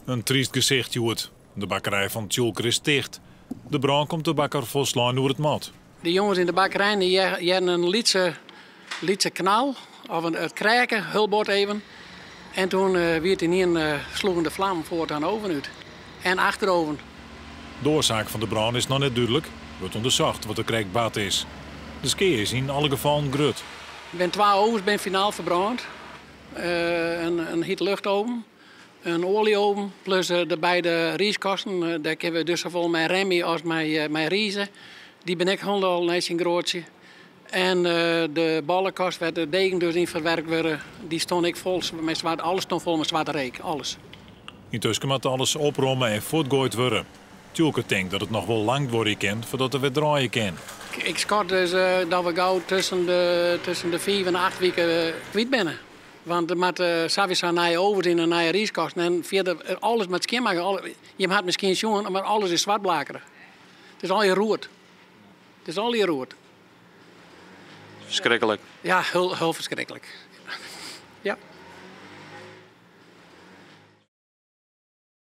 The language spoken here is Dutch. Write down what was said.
Een triest gezicht, Joert. De bakkerij van Tjulker is dicht. De brand komt de bakker volslaan door het mat. De jongens in de bakkerij die hadden een lietse knal, of het kraken, hulbord even. En toen werd in een sloegen de vlam voort aan de oven uit. En achteroven. De oorzaak van de brand is nog niet duidelijk. Wordt onderzocht wat de kraakbaat is. De skee is in alle gevallen grut. Ik ben 2 ovens finaal verbrand. Een heet luchtoven, een olieoven, plus de beide rieskasten. Daar hebben we dus zowel mijn Remy als mijn riezen. Die ben ik al net een grootje. En de ballenkast waar de degen dus in verwerkt worden, die stond ik vol met zwart. Alles stond vol met zwarte reek, alles. Intussen moet alles oprommen en voortgooid worden. Tjulker denkt dat het nog wel lang worden kan voordat er weer draaien kan. Ik schat dus dat we gauw tussen de 4 en 8 weken kwijt zijn. Want er moet sowieso naar je overs in en naar je rieskast. En verder alles met schoonmaken. Je hebt misschien schoon, maar alles is zwartblakeren. Het is al je roert. Het is al je roert. Verschrikkelijk. Ja, heel verschrikkelijk. Ja.